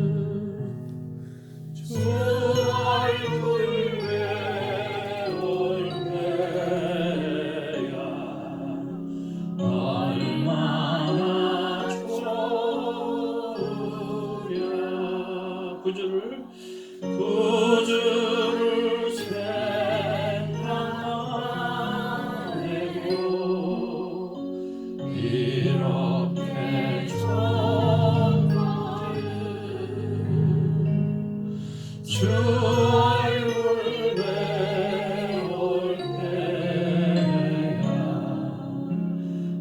좋거든. 주 얼굴 배울 때야 얼마나 좋으랴. 구주를 생각하고 이렇게 좋거든. 주 얼굴 배울 때야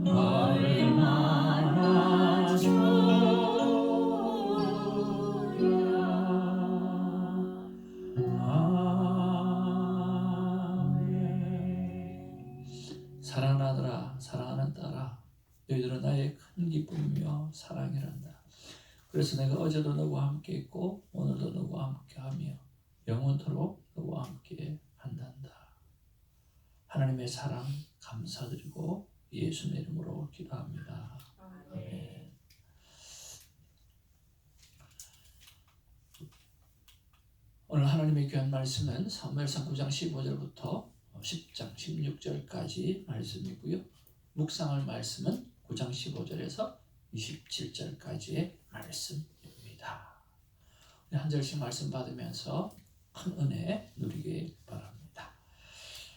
얼마나 사랑하는 아들아, 사랑하는 딸아, 너희들은 나의 큰 기쁨이며 사랑이란다. 그래서 내가 어제도 너와 함께 있고 오늘도 너와 함께 하며 영원토록 너와 함께 한단다. 하나님의 사랑 감사드리고 예수의 이름으로 기도합니다. 아멘. 오늘 하나님의 귀한 말씀은 사무엘상 9장 15절부터 10장 16절까지 말씀이고요. 묵상할 말씀은 9장 15절에서 27절까지의 말씀입니다. 우리 한 절씩 말씀 받으면서 큰 은혜 누리기 바랍니다.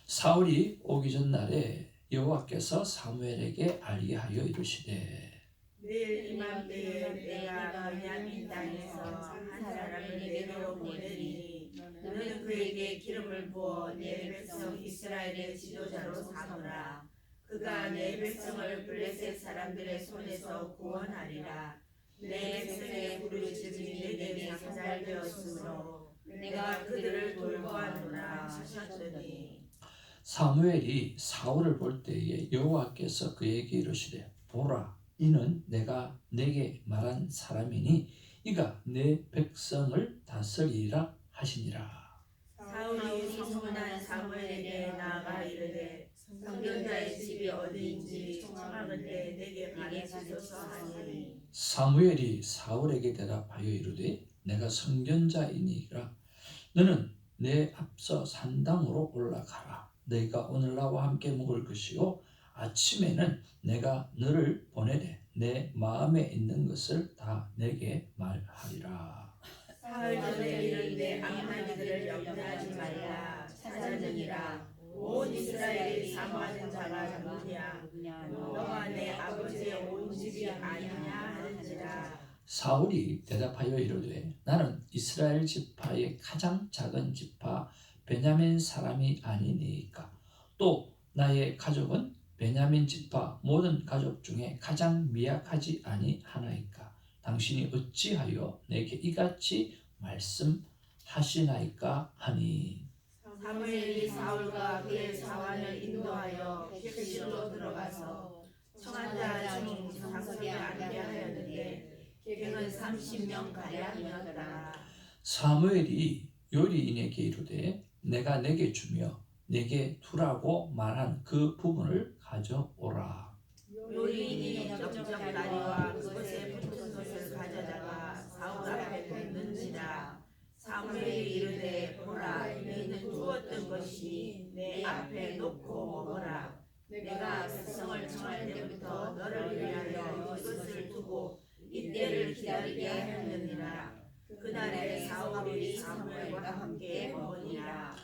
사울이 오기 전날에 여호와께서 사무엘에게 알리하여 이르시되 내일 이맘때에 내가 베냐민 땅에서 한 사람을 내게로 보내리니 너는 그에게 기름을 부어 내 백성 이스라엘의 지도자로 삼으라. 그가 내 백성을 블레셋 사람들의 손에서 구원하리라. 내 백성의 부르짖음이 내게 상달되었으므로 내가 그들을 돌보았노라 하셨더니 사무엘이 사울을 볼 때에 여호와께서 그에게 이르시되 보라 이는 내가 내게 말한 사람이니 이가 내 백성을 다스리리라 하시니라. 사울이 성문한 사무엘에게 나아가 이르되 선견자의 집이 어디인지 청하건대 내게 가르치소서 하니 사무엘이 사울에게 대답하여 이르되 내가 선견자이니라. 너는 내 앞서 산당으로 올라가라. 너희가 오늘 나와 함께 먹을 것이요 아침에는 내가 너를 보내되 내 마음에 있는 것을 다 내게 말하리라. 사흘 전에 이르되 암나니들을 염려하지 말라 찾았느니라. 온 이스라엘이 사모하는 자가 누구냐 너와 내 아버지의 온 집이 아니냐 하는지라. 사울이 대답하여 이르되 나는 이스라엘 지파의 가장 작은 지파 베냐민 사람이 아니니까 또 나의 가족은 베냐민 지파 모든 가족 중에 가장 미약하지 아니하나이까 당신이 어찌하여 내게 이같이 말씀하시나이까 하니 사무엘이 사울과 그의 사환을 인도하여 객실로 들어가서 청한 자 중 상석에 앉게 하였는데 객은 30명 가량이었더라. 사무엘이 요리인에게 이르되 내가 내게 주며 내게 두라고 말한 그 부분을 가져오라. 요리인이 쩝쩝다리와 그것에 붙은 것을 가져다가 사울 앞에 뒀는지라. 사무엘이 이르되 보라 너희는 주었던 것이 내 앞에 놓고 먹어라. 내가 백성을 청할 때부터 너를 위하여 이것을 두고 이때를 기다리게 하였느니라. 그날에 사울이 사무엘과 함께 먹으니라.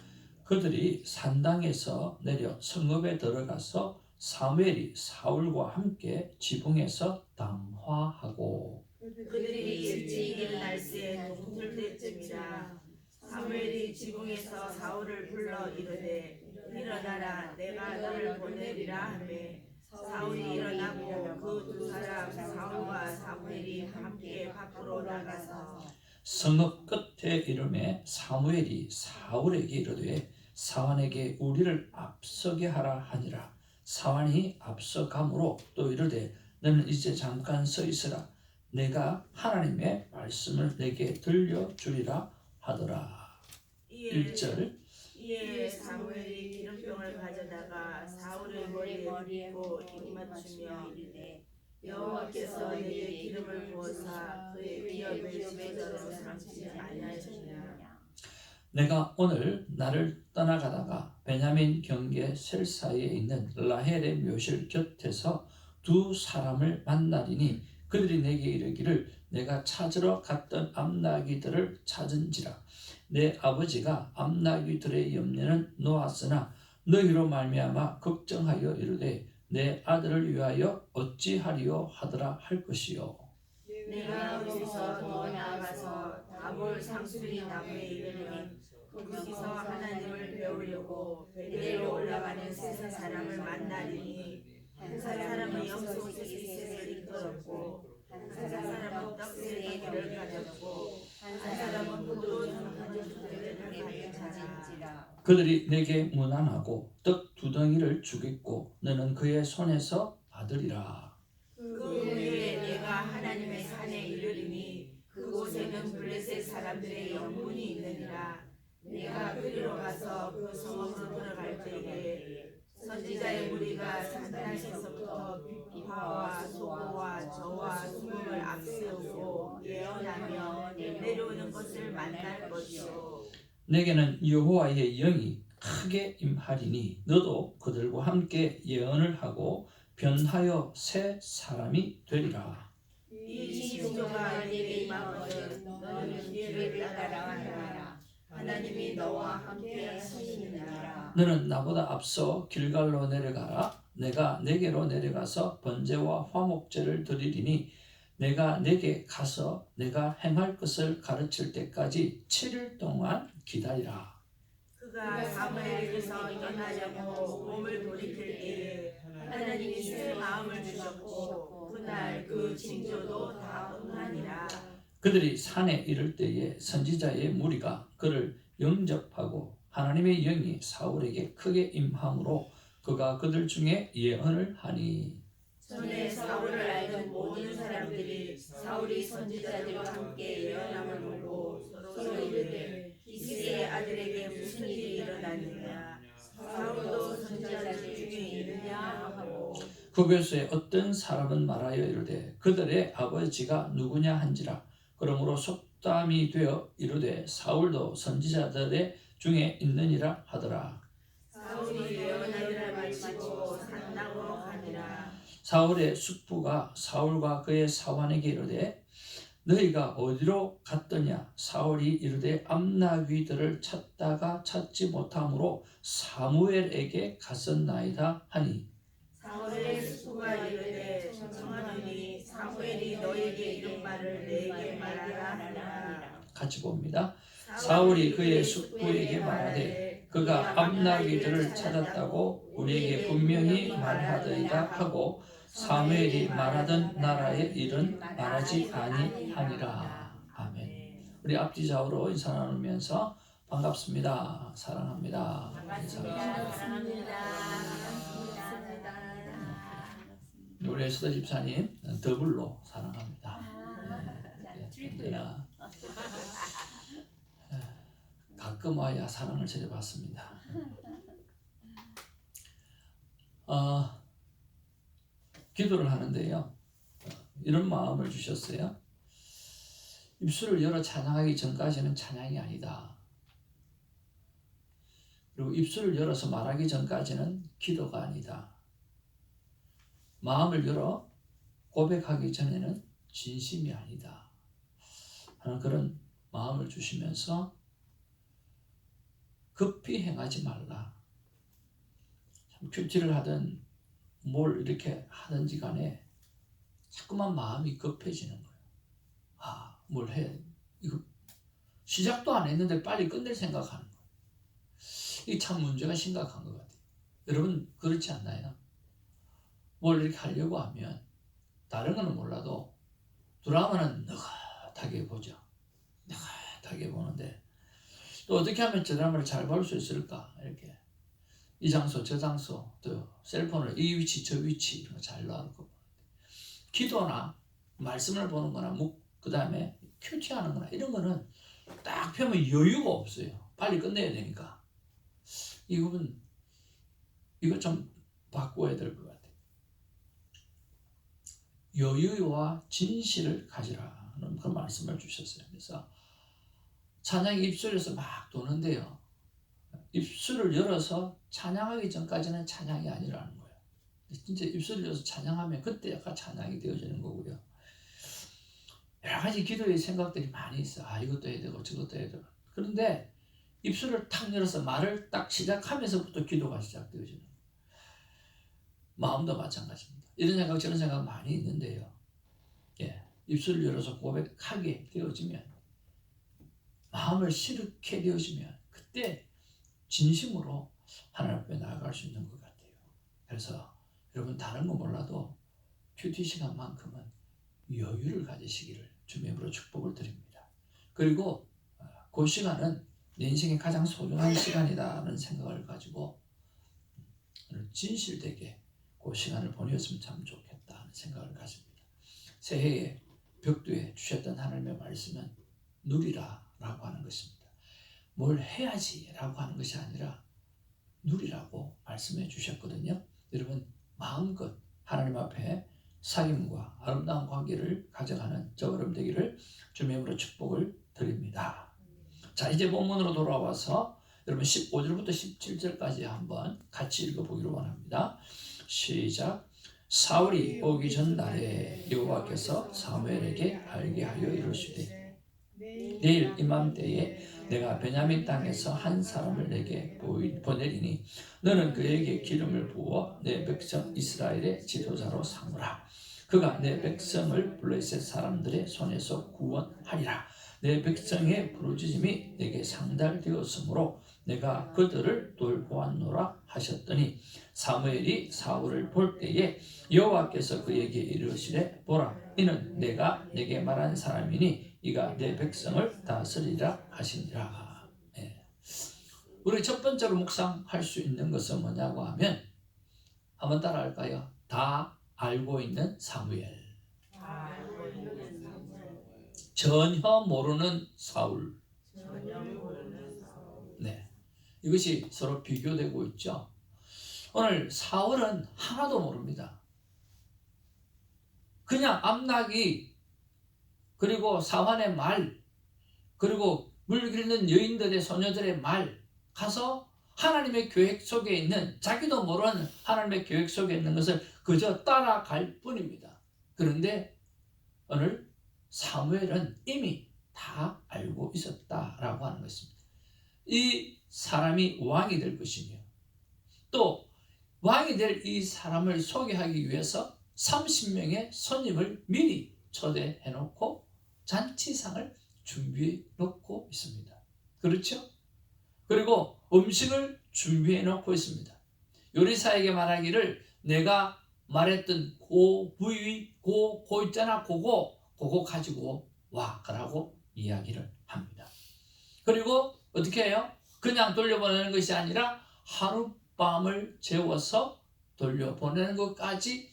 그들이 산당에서 내려 성읍에 들어가서 사무엘이 사울과 함께 지붕에서 담화하고 그들이 일찍 일어날새 동틀 때쯤이라. 사무엘이 지붕에서 사울을 불러 이르되 일어나라 내가 너를 보내리라 하매 사울이 일어나고 그 두 사람 사울과 사무엘이 함께 밖으로 나가서 성읍 끝에 이름에 사무엘이 사울에게 이르되 사환에게 우리를 앞서게 하라 하니라. 사환이 앞서가므로 또 이르되 너는 이제 잠깐 서 있으라. 내가 하나님의 말씀을 내게 들려주리라 하더라. 1절 이에 사무엘이 기름병을 가져다가 사울의 머리에 붓고 입맞추며 이르되 여호와께서 내게 기름을 부어사 그의 기업을 지배자로 삼지 아니하시느냐. 내가 오늘 나를 떠나가다가 베냐민 경계 셀 사이에 있는 라헬의 묘실 곁에서 두 사람을 만나리니 그들이 내게 이르기를 내가 찾으러 갔던 암나귀들을 찾은지라. 내 아버지가 암나귀들의 염려는 놓았으나 너희로 말미암아 걱정하여 이르되 내 아들을 위하여 어찌하리요 하더라 할 것이요. 내가 거기서 더 나아가서 다볼 상수리 나무에 이르면 거기서 하나님을 배우려고 베델로 올라가는 세 사람을 만나리니 한 사람은 염소새끼 셋을 이끌었고 한 사람은 떡새 개를 가졌고 한 사람은 포도주 한 주를 가진지라. 그들이 내게 무난하고 떡 두 덩이를 주겠고 너는 그의 손에서 받으리라. 그 후에 내가 하나님의 산에 이르리니 그곳에는 블레셋 사람들의 영문이 있느니라. 내가 그리로 가서 그 성읍으로 들어갈 때에 선지자의 무리가 산단에서부터 비파와 소고와 저와 수금을 앞세우고 예언하며 내려오는 것을 만날 것이요. 내게는 여호와의 영이 크게 임하리니 너도 그들과 함께 예언을 하고 변하여 새 사람이 되리라. 이 징조가 내게 임하거든 너는 기회를 따라가라. 하나님이 너와 함께 하시느니라. 너는 나보다 앞서 길갈로 내려가라. 내가 내게로 내려가서 번제와 화목제를 드리리니 내가 내게 가서 내가 행할 것을 가르칠 때까지 7일 동안 기다리라. 그가 사무엘에게서 떠나려고 몸을 돌이킬 때에 하나님이 새 마음을 주셨고 그날 그 징조도 다 응하니라. 그들이 산에 이를 때에 선지자의 무리가 그를 영접하고 하나님의 영이 사울에게 크게 임함으로 그가 그들 중에 예언을 하니 전에 사울을 알던 모든 사람들이 사울이 선지자들과 함께 예언함을 보고 서로 이르되 기스의 아들에게 무슨 일이 일어났느냐. 사울도 선지자들 중에 있느냐 하고 그 교수에 어떤 사람은 말하여 이르되 그들의 아버지가 누구냐 한지라. 그러므로 속담이 되어 이르되 사울도 선지자들의 중에 있느니라 하더라. 사울이 예언하기를 마치고 산당으로 가니라. 사울의 숙부가 사울과 그의 사환에게 이르되 너희가 어디로 갔더냐. 사울이 이르되 암나귀들을 찾다가 찾지 못함으로 사무엘에게 갔었나이다 하니 사울의 숙부가 이르되 청하노니 사무엘이 너에게 이런 말을 내게 말하라 하니라. 같이 봅니다. 사울이 그의 숙부에게 말하되 그가 암나귀들을 찾았다고 우리에게 분명히 말하더이다 하고 사무엘이 말하던 나라의 일은 말하지 아니하니라. 아멘. 우리 앞뒤 좌우로 인사 나누면서 반갑습니다. 사랑합니다. 인사합니다. 우리 에스더 집사님 더블로 사랑합니다. 언제나 가끔 와야 사랑을 전해받습니다. 기도를 하는데요. 이런 마음을 주셨어요. 입술을 열어 찬양하기 전까지는 찬양이 아니다. 그리고 입술을 열어서 말하기 전까지는 기도가 아니다. 마음을 열어 고백하기 전에는 진심이 아니다. 하는 그런 마음을 주시면서 급히 행하지 말라. 참 큐티를 하든 뭘 이렇게 하든지 간에 자꾸만 마음이 급해지는 거예요. 뭘 해. 이거 시작도 안 했는데 빨리 끝낼 생각하는 거예요. 이게 참 문제가 심각한 것 같아요. 여러분 그렇지 않나요? 뭘 이렇게 하려고 하면 다른 거는 몰라도 드라마는 느긋하게 보죠. 느긋하게 보는데 또 어떻게 하면 저 드라마를 잘 볼 수 있을까? 이렇게 이 장소 저 장소 또 셀폰을 이 위치 저 위치 이런 거 잘 놔두고 기도나 말씀을 보는 거나 그 다음에 큐티하는 거나 이런 거는 딱 펴면 여유가 없어요. 빨리 끝내야 되니까. 이거 좀 바꿔야 될 것 같아요. 여유와 진실을 가지라는 그런 말씀을 주셨어요. 그래서 찬양이 입술에서 막 도는데요. 입술을 열어서 찬양하기 전까지는 찬양이 아니라는 거예요. 진짜 입술을 열어서 찬양하면 그때 약간 찬양이 되어지는 거고요. 여러 가지 기도의 생각들이 많이 있어. 이것도 해야 되고 저것도 해야 되고. 그런데 입술을 탁 열어서 말을 딱 시작하면서부터 기도가 시작되어지는 거예요. 마음도 마찬가지입니다. 이런 생각 저런 생각 많이 있는데요. 입술을 열어서 고백하게 되어지면, 마음을 시르게 되어지면 그때 진심으로 하나님 앞에 나아갈 수 있는 것 같아요. 그래서 여러분 다른 거 몰라도 큐티 시간만큼은 여유를 가지시기를 주님으로 축복을 드립니다. 그리고 그 시간은 내 인생의 가장 소중한 시간이라는 생각을 가지고 진실되게 그 시간을 보내었으면 참 좋겠다는 생각을 가집니다. 새해에 벽두에 주셨던 하나님의 말씀은 누리라라고 하는 것입니다. 뭘 해야지라고 하는 것이 아니라 누리라고 말씀해 주셨거든요. 여러분 마음껏 하나님 앞에 사귐과 아름다운 관계를 가져가는 저 여러분 되기를 주님의 이름으로 축복을 드립니다. 자, 이제 본문으로 돌아와서 여러분 15절부터 17절까지 한번 같이 읽어보기를 원합니다. 시작. 사울이 오기 전날에 여호와께서 사무엘에게 알게 하여 이르시되 내일 이맘때에 내가 베냐민 땅에서 한 사람을 내게 보내리니 너는 그에게 기름을 부어 내 백성 이스라엘의 지도자로 삼으라. 그가 내 백성을 블레셋 사람들의 손에서 구원하리라. 내 백성의 부르짖음이 내게 상달되었으므로 내가 그들을 돌보았노라 하셨더니 사무엘이 사울을 볼 때에 여호와께서 그에게 이르시되 보라 이는 내가 내게 말한 사람이니 이가 내 백성을 다스리라 하시니라. 우리 첫 번째로 묵상할 수 있는 것은 뭐냐고 하면 한번 따라할까요? 다 알고 있는 사무엘. 전혀 모르는 사울. 네, 이것이 서로 비교되고 있죠. 오늘 사울은 하나도 모릅니다. 그냥 암낙이 그리고 사환의 말 그리고 물 기르는 여인들의 소녀들의 말 가서 하나님의 계획 속에 있는 자기도 모르는 하나님의 계획 속에 있는 것을 그저 따라갈 뿐입니다. 그런데 오늘 사무엘은 이미 다 알고 있었다라고 하는 것입니다. 이 사람이 왕이 될 것이며 또 왕이 될 이 사람을 소개하기 위해서 30명의 손님을 미리 초대해 놓고 잔치상을 준비해 놓고 있습니다. 그렇죠? 그리고 음식을 준비해 놓고 있습니다. 요리사에게 말하기를 내가 말했던 고 부위 고 있잖아 그거 가지고 와 라고 이야기를 합니다. 그리고 어떻게 해요? 그냥 돌려보내는 것이 아니라 하룻밤을 재워서 돌려보내는 것까지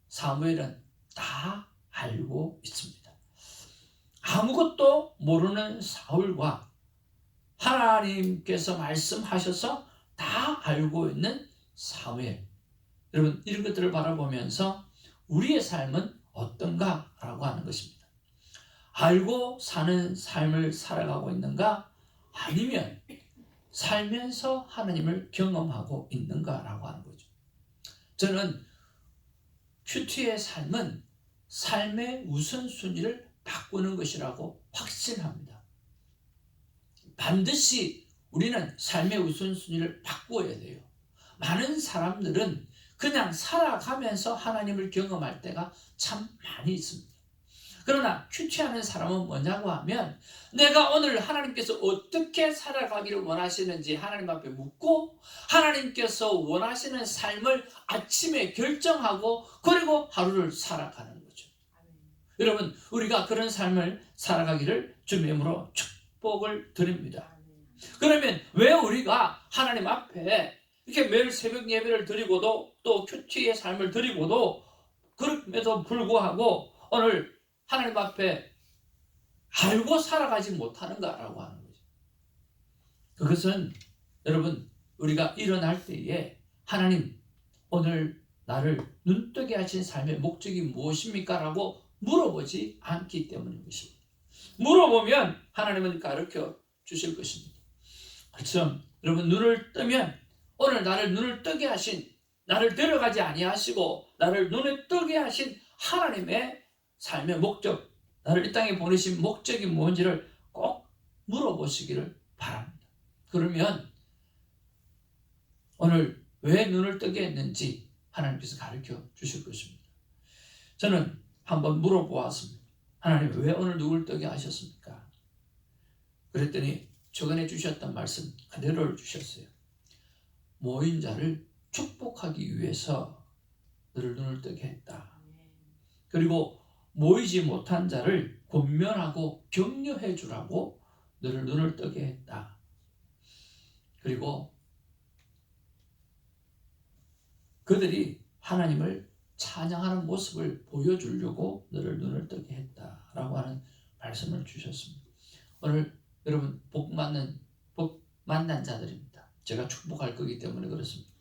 사무엘은 다 알고 있습니다. 아무것도 모르는 사울과 하나님께서 말씀하셔서 다 알고 있는 사무엘. 여러분 이런 것들을 바라보면서 우리의 삶은 어떤가 라고 하는 것입니다. 알고 사는 삶을 살아가고 있는가 아니면 살면서 하나님을 경험하고 있는가 라고 하는 거죠. 저는 큐티의 삶은 삶의 우선순위를 바꾸는 것이라고 확신합니다. 반드시 우리는 삶의 우선순위를 바꾸어야 돼요. 많은 사람들은 그냥 살아가면서 하나님을 경험할 때가 참 많이 있습니다. 그러나 큐티하는 사람은 뭐냐고 하면 내가 오늘 하나님께서 어떻게 살아가기를 원하시는지 하나님 앞에 묻고 하나님께서 원하시는 삶을 아침에 결정하고 그리고 하루를 살아가는 거죠. 여러분 우리가 그런 삶을 살아가기를 주님의 이름으로 축복을 드립니다. 그러면 왜 우리가 하나님 앞에 이렇게 매일 새벽 예배를 드리고도 또 큐티의 삶을 드리고도 그럼에도 불구하고 오늘 하나님 앞에 알고 살아가지 못하는가라고 하는 거죠. 그것은 여러분 우리가 일어날 때에 하나님 오늘 나를 눈뜨게 하신 삶의 목적이 무엇입니까? 라고 물어보지 않기 때문인 것입니다. 물어보면 하나님은 가르쳐 주실 것입니다. 그렇죠? 여러분, 눈을 뜨면 오늘 나를 눈을 뜨게 하신, 나를 데려가지 아니하시고 나를 눈에 뜨게 하신 하나님의 삶의 목적, 나를 이 땅에 보내신 목적이 뭔지를 꼭 물어보시기를 바랍니다. 그러면 오늘 왜 눈을 뜨게 했는지 하나님께서 가르쳐 주실 것입니다. 저는 한번 물어보았습니다. 하나님, 왜 오늘 누굴 뜨게 하셨습니까? 그랬더니 저번에 주셨던 말씀 그대로를 주셨어요. 모인 자를 축복하기 위해서 너를 눈을 뜨게 했다. 그리고 모이지 못한 자를 권면하고 격려해 주라고 너를 눈을 뜨게 했다. 그리고 그들이 하나님을 찬양하는 모습을 보여주려고 너를 눈을 뜨게 했다라고 하는 말씀을 주셨습니다. 오늘 여러분 복 만난 자들입니다. 제가 축복할 거기 때문에 그렇습니다.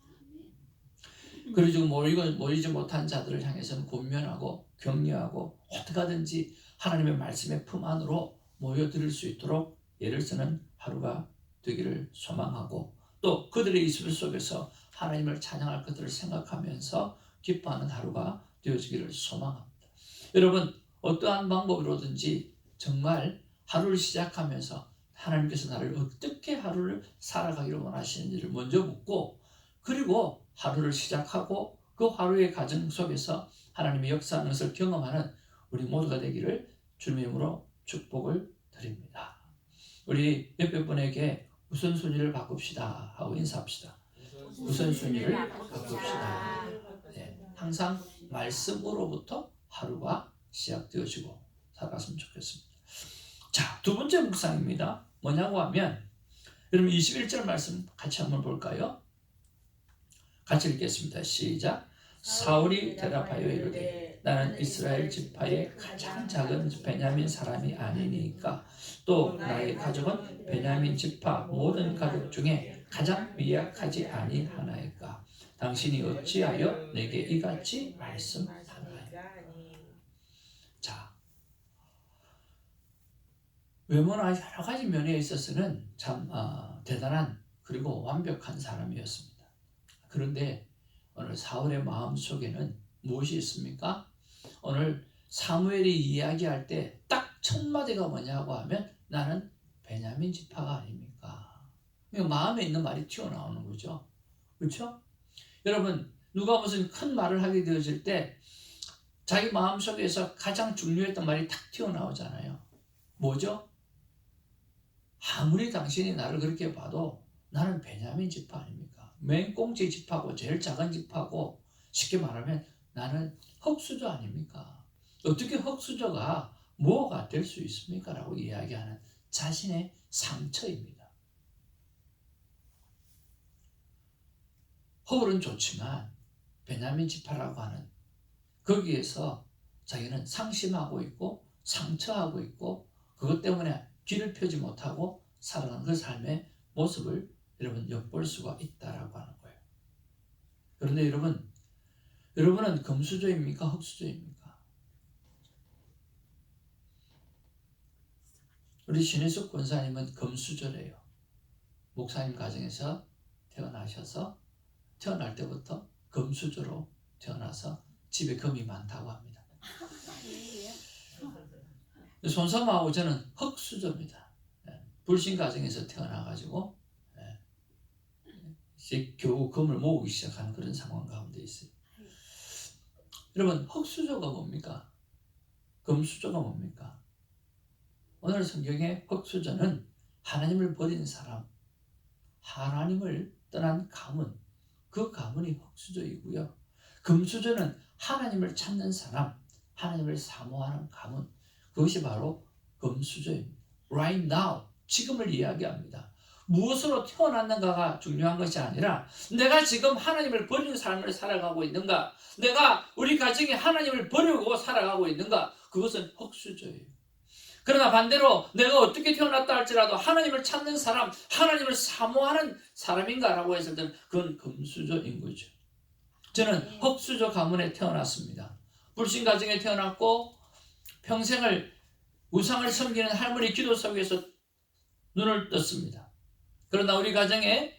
그리고 모이지 못한 자들을 향해서는 권면하고 격려하고 어떻게 하든지 하나님의 말씀의 품 안으로 모여드릴 수 있도록 애를 쓰는 하루가 되기를 소망하고, 또 그들의 이슬 속에서 하나님을 찬양할 것들을 생각하면서 기뻐하는 하루가 되어지기를 소망합니다. 여러분, 어떠한 방법으로든지 정말 하루를 시작하면서 하나님께서 나를 어떻게 하루를 살아가기를 원하시는지를 먼저 묻고, 그리고 하루를 시작하고 그 하루의 과정 속에서 하나님의 역사하는 것을 경험하는 우리 모두가 되기를 주님의 이름으로 축복을 드립니다. 우리 옆에 분에게 우선순위를 바꿉시다 하고 인사합시다. 우선순위를 바꿉시다. 네, 항상 말씀으로부터 하루가 시작되어지고 살았으면 좋겠습니다. 자, 두 번째 묵상입니다. 뭐냐고 하면, 여러분 21절 말씀 같이 한번 볼까요? 같이 읽겠습니다. 시작. 사울이 대답하여 이르되 나는 이스라엘 지파의 가장 작은 베냐민 사람이 아니니까, 또 나의 가족은 베냐민 지파 모든 가족 중에 가장 미약하지 아니하나이까. 당신이 어찌하여 내게 이같이 말씀하나이까. 자, 외모나 여러 가지 면에 있어서는 참 대단한 그리고 완벽한 사람이었습니다. 그런데 오늘 사울의 마음속에는 무엇이 있습니까? 오늘 사무엘이 이야기할 때 딱 첫 마디가 뭐냐고 하면 나는 베냐민 지파가 아닙니까? 마음에 있는 말이 튀어나오는 거죠. 그렇죠? 여러분, 누가 무슨 큰 말을 하게 되어질 때 자기 마음속에서 가장 중요했던 말이 탁 튀어나오잖아요. 뭐죠? 아무리 당신이 나를 그렇게 봐도 나는 베냐민 지파 아닙니까? 맨 꽁지 지파고 제일 작은 지파고, 쉽게 말하면 나는 흙수저 아닙니까? 어떻게 흙수저가 뭐가 될 수 있습니까? 라고 이야기하는 자신의 상처입니다. 허울은 좋지만 베냐민 지파라고 하는 거기에서 자기는 상심하고 있고 상처하고 있고, 그것 때문에 귀를 펴지 못하고 살아가는 그 삶의 모습을 여러분 엿볼 수가 있다라고 하는 거예요. 그런데 여러분은 금수저입니까? 흙수저입니까? 우리 신혜숙 권사님은 금수저래요. 목사님 가정에서 태어나셔서 태어날 때부터 금수저로 태어나서 집에 금이 많다고 합니다. 손사모하고 저는 흙수저입니다. 불신 가정에서 태어나가지고 이제 겨우 금을 모으기 시작하는 그런 상황 가운데 있어요. 여러분, 흙수저가 뭡니까? 금수저가 뭡니까? 오늘 성경의 흙수저는 하나님을 버린 사람, 하나님을 떠난 가문, 그 가문이 흙수저이고요. 금수저는 하나님을 찾는 사람, 하나님을 사모하는 가문, 그것이 바로 금수저입니다. Right now, 지금을 이야기합니다. 무엇으로 태어났는가가 중요한 것이 아니라 내가 지금 하나님을 버리는 삶을 살아가고 있는가, 내가 우리 가정에 하나님을 버리고 살아가고 있는가, 그것은 흙수저예요. 그러나 반대로 내가 어떻게 태어났다 할지라도 하나님을 찾는 사람, 하나님을 사모하는 사람인가라고 했을 때는 그건 금수저인 거죠. 저는 흙수저 가문에 태어났습니다. 불신 가정에 태어났고 평생을 우상을 섬기는 할머니 기도 속에서 눈을 떴습니다. 그러나 우리 가정에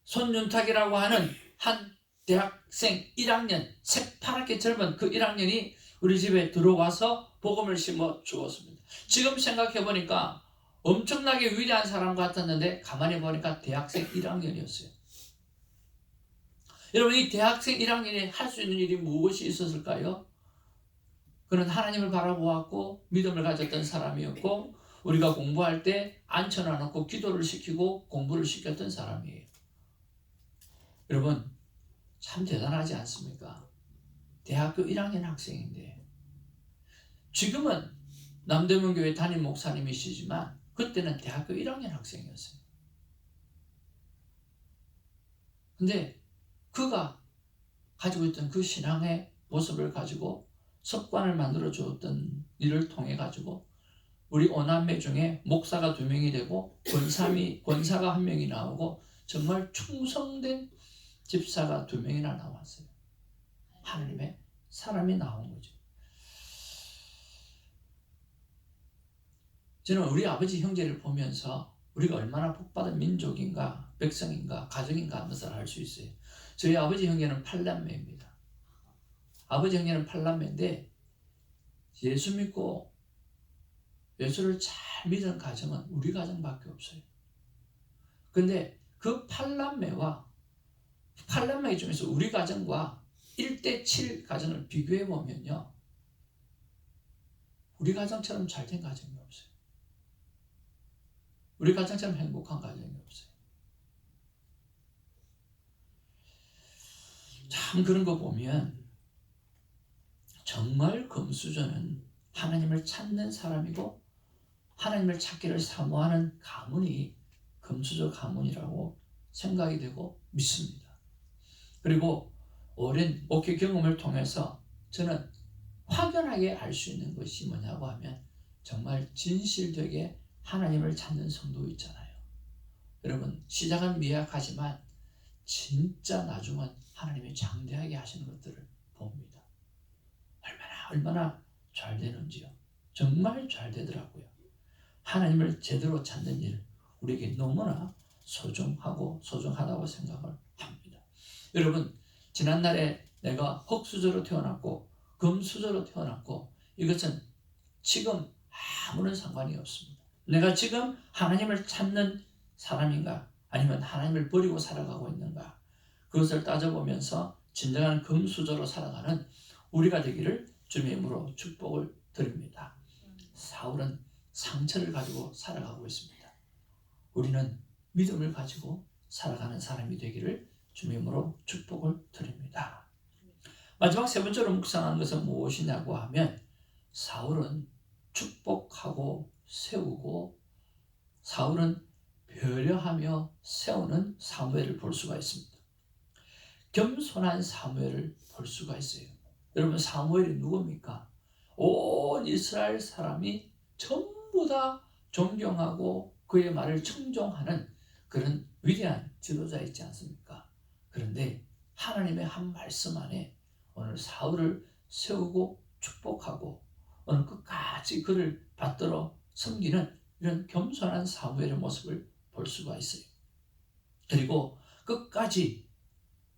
손윤탁이라고 하는 한 대학생 1학년, 새파랗게 젊은 그 1학년이 우리 집에 들어와서 복음을 심어 주었습니다. 지금 생각해 보니까 엄청나게 위대한 사람 같았는데 가만히 보니까 대학생 1학년이었어요. 여러분, 이 대학생 1학년이 할 수 있는 일이 무엇이 있었을까요? 그는 하나님을 바라보았고 믿음을 가졌던 사람이었고 우리가 공부할 때 앉혀놔놓고 기도를 시키고 공부를 시켰던 사람이에요. 여러분, 참 대단하지 않습니까? 대학교 1학년 학생인데 지금은 남대문교회 담임 목사님이시지만 그때는 대학교 1학년 학생이었어요. 근데 그가 가지고 있던 그 신앙의 모습을 가지고 습관을 만들어 주었던 일을 통해 가지고 우리 오남매 중에 목사가 2명이 되고 권사가 1명이 나오고 정말 충성된 집사가 2명이나 나왔어요. 하나님의 사람이 나온 거죠. 저는 우리 아버지 형제를 보면서 우리가 얼마나 복받은 민족인가, 백성인가, 가정인가 하는 것을 알 수 있어요. 저희 아버지 형제는 8남매입니다. 아버지 형제는 8남매인데 예수 믿고 예수를 잘 믿은 가정은 우리 가정밖에 없어요. 근데 그 8남매 중에서 우리 가정과 1대7 가정을 비교해 보면요, 우리 가정처럼 잘된 가정이 없어요. 우리 가정처럼 행복한 가정이 없어요. 참 그런 거 보면 정말 금수저는 하나님을 찾는 사람이고 하나님을 찾기를 사모하는 가문이 금수저 가문이라고 생각이 되고 믿습니다. 그리고 오랜 목회 경험을 통해서 저는 확연하게 알 수 있는 것이 뭐냐고 하면 정말 진실되게 하나님을 찾는 성도 있잖아요. 여러분, 시작은 미약하지만 진짜 나중은 하나님이 장대하게 하시는 것들을 봅니다. 얼마나 잘 되는지요. 정말 잘 되더라고요. 하나님을 제대로 찾는 일, 우리에게 너무나 소중하다고 생각을 합니다. 여러분, 지난날에 내가 흙수저로 태어났고 금수저로 태어났고 이것은 지금 아무런 상관이 없습니다. 내가 지금 하나님을 찾는 사람인가 아니면 하나님을 버리고 살아가고 있는가, 그것을 따져보면서 진정한 금수저로 살아가는 우리가 되기를 주님의 이름으로 축복을 드립니다. 사울은 상처를 가지고 살아가고 있습니다. 우리는 믿음을 가지고 살아가는 사람이 되기를 주님의 이름으로 축복을 드립니다. 마지막 3번째로 묵상한 것은 무엇이냐고 하면 사울은 축복하고 세우고 사울은 배려하며 세우는 사무엘을 볼 수가 있습니다. 겸손한 사무엘을 볼 수가 있어요. 여러분, 사무엘이 누굽니까? 온 이스라엘 사람이 전부 다 존경하고 그의 말을 청종하는 그런 위대한 지도자 있지 않습니까? 그런데 하나님의 한 말씀 안에 오늘 사울을 세우고 축복하고 오늘 끝까지 그를 받들어 섬기는 이런 겸손한 사무엘의 모습을 볼 수가 있어요. 그리고 끝까지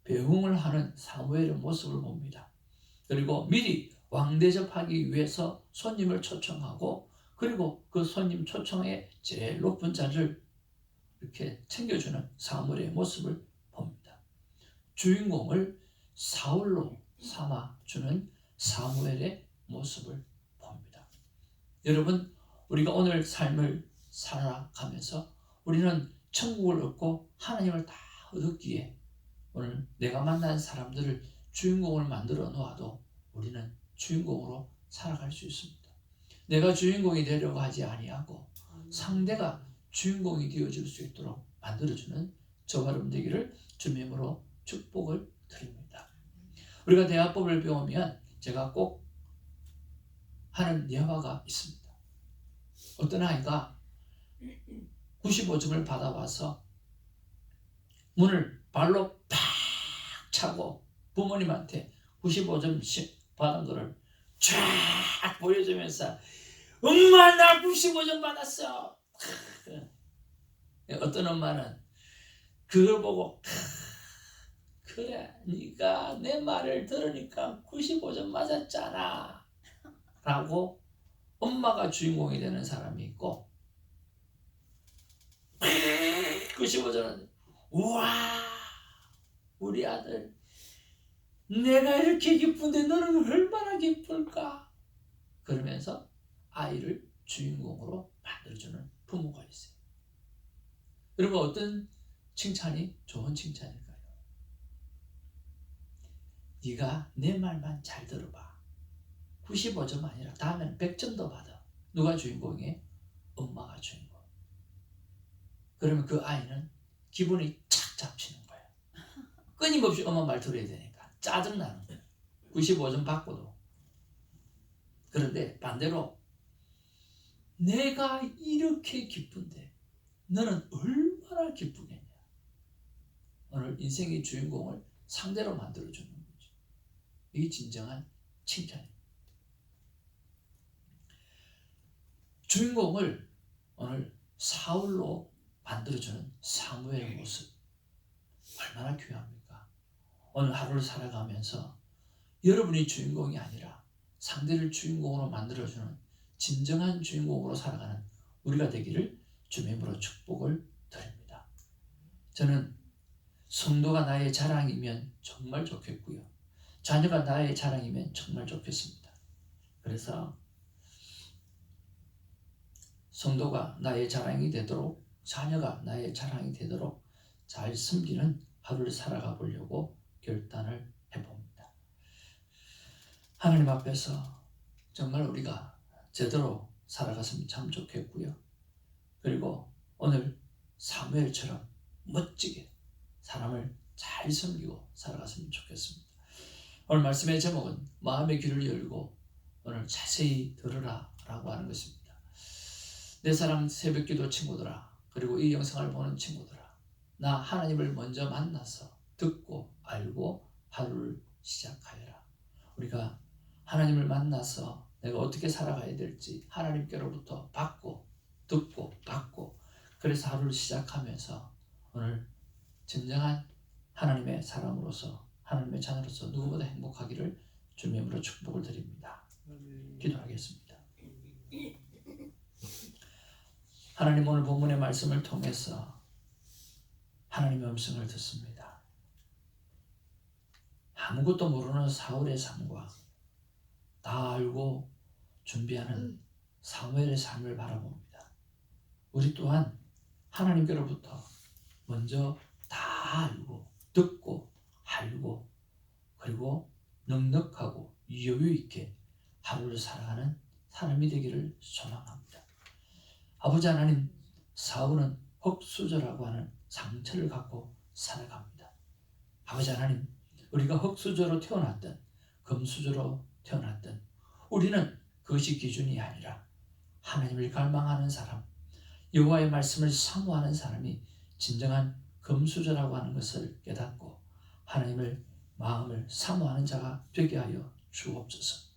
배웅을 하는 사무엘의 모습을 봅니다. 그리고 미리 왕 대접하기 위해서 손님을 초청하고 그리고 그 손님 초청의 제일 높은 자리를 이렇게 챙겨주는 사무엘의 모습을 봅니다. 주인공을 사울로 삼아주는 사무엘의 모습을 봅니다. 여러분, 우리가 오늘 삶을 살아가면서 우리는 천국을 얻고 하나님을 다 얻었기에 오늘 내가 만난 사람들을 주인공을 만들어 놓아도 우리는 주인공으로 살아갈 수 있습니다. 내가 주인공이 되려고 하지 아니하고 상대가 주인공이 되어줄 수 있도록 만들어주는 저와 여러분 되기를 주님의 이름으로 축복을 드립니다. 우리가 대화법을 배우면 제가 꼭 하는 예화가 있습니다. 어떤 아이가 95점을 받아와서 문을 발로 팍 차고 부모님한테 95점씩 받은 거를 쫙 보여주면서 엄마 나 95점 받았어. 어떤 엄마는 그걸 보고 그래 네가 내 말을 들으니까 95점 맞았잖아 라고 엄마가 주인공이 되는 사람이 있고, 95점은 우와 우리 아들 내가 이렇게 기쁜데 너는 얼마나 기쁠까 그러면서 아이를 주인공으로 만들어주는 부모가 있어요. 여러분 어떤 칭찬이 좋은 칭찬일까요? 네가 내 말만 잘 들어봐. 95점 아니라 다음에는 100점도 받아. 누가 주인공이에요? 엄마가 주인공. 그러면 그 아이는 기분이 착 잡히는 거예요. 끊임없이 엄마 말 들어야 되니까 짜증나는 거예요. 95점 받고도. 그런데 반대로 내가 이렇게 기쁜데 너는 얼마나 기쁘겠냐. 오늘 인생의 주인공을 상대로 만들어주는 거죠. 이게 진정한 칭찬입니다. 주인공을 오늘 사울로 만들어주는 사무엘의 모습 얼마나 귀합니까? 오늘 하루를 살아가면서 여러분이 주인공이 아니라 상대를 주인공으로 만들어주는 진정한 주인공으로 살아가는 우리가 되기를 주님의 이름으로 축복을 드립니다. 저는 성도가 나의 자랑이면 정말 좋겠고요. 자녀가 나의 자랑이면 정말 좋겠습니다. 그래서 성도가 나의 자랑이 되도록, 자녀가 나의 자랑이 되도록 잘 섬기는 하루를 살아가 보려고 결단을 해봅니다. 하나님 앞에서 정말 우리가 제대로 살아갔으면 참 좋겠고요. 그리고 오늘 사무엘처럼 멋지게 사람을 잘 섬기고 살아갔으면 좋겠습니다. 오늘 말씀의 제목은 마음의 귀를 열고 오늘 자세히 들으라 라고 하는 것입니다. 내 사랑 새벽기도 친구들아, 그리고 이 영상을 보는 친구들아, 나 하나님을 먼저 만나서 듣고 알고 하루를 시작하여라. 우리가 하나님을 만나서 내가 어떻게 살아가야 될지 하나님께로부터 받고 듣고 받고, 그래서 하루를 시작하면서 오늘 진정한 하나님의 사람으로서, 하나님의 자녀로서 누구보다 행복하기를 주님의 이름으로 축복을 드립니다. 기도하겠습니다. 하나님, 오늘 본문의 말씀을 통해서 하나님의 음성을 듣습니다. 아무것도 모르는 사울의 삶과 다 알고 준비하는 사무엘의 삶을 바라봅니다. 우리 또한 하나님께로부터 먼저 다 알고 듣고 알고 그리고 넉넉하고 여유 있게 하루를 살아가는 사람이 되기를 소망합니다. 아버지 하나님, 사울은 흙수저라고 하는 상처를 갖고 살아갑니다. 아버지 하나님, 우리가 흙수저로 태어났든 금수저로 태어났든 우리는 그것이 기준이 아니라 하나님을 갈망하는 사람, 여호와의 말씀을 사모하는 사람이 진정한 금수저라고 하는 것을 깨닫고 하나님을 마음을 사모하는 자가 되게 하여 주옵소서.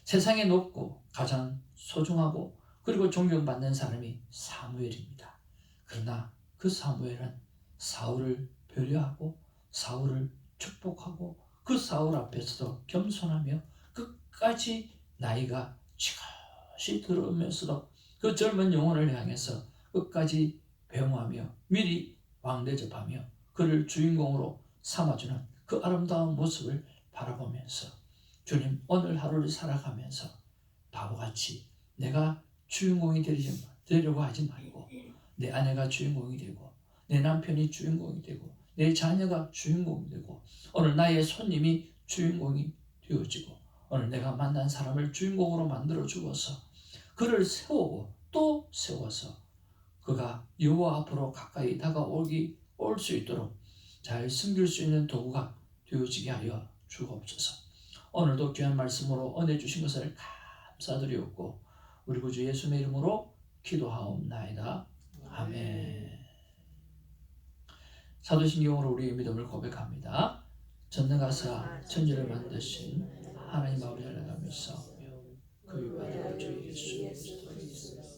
세상에 높고 가장 소중하고 그리고 존경받는 사람이 사무엘입니다. 그러나 그 사무엘은 사울을 배려하고 사울을 축복하고 그 사울 앞에서도 겸손하며 끝까지 나이가 지긋이 들어오면서도 그 젊은 영혼을 향해서 끝까지 배웅하며 미리 왕대접하며 그를 주인공으로 삼아주는 그 아름다운 모습을 바라보면서 주님, 오늘 하루를 살아가면서 바보같이 내가 주인공이 되려고 하지 말고 내 아내가 주인공이 되고 내 남편이 주인공이 되고 내 자녀가 주인공이 되고 오늘 나의 손님이 주인공이 되어지고 오늘 내가 만난 사람을 주인공으로 만들어 주어서 그를 세우고 또 세워서 그가 여호와 앞으로 가까이 올 수 있도록 잘 섬길 수 있는 도구가 되어지게 하여 주옵소서. 오늘도 귀한 말씀으로 은혜 주신 것을 감사드리옵고 우리 구주 예수의 이름으로 기도하옵나이다. 아멘. 사도신경으로 우리의 믿음을 고백합니다. 전능하사 천지를 만드신 하나님 아버지 하나님 믿사오며 그 위받은 주 예수 그리스도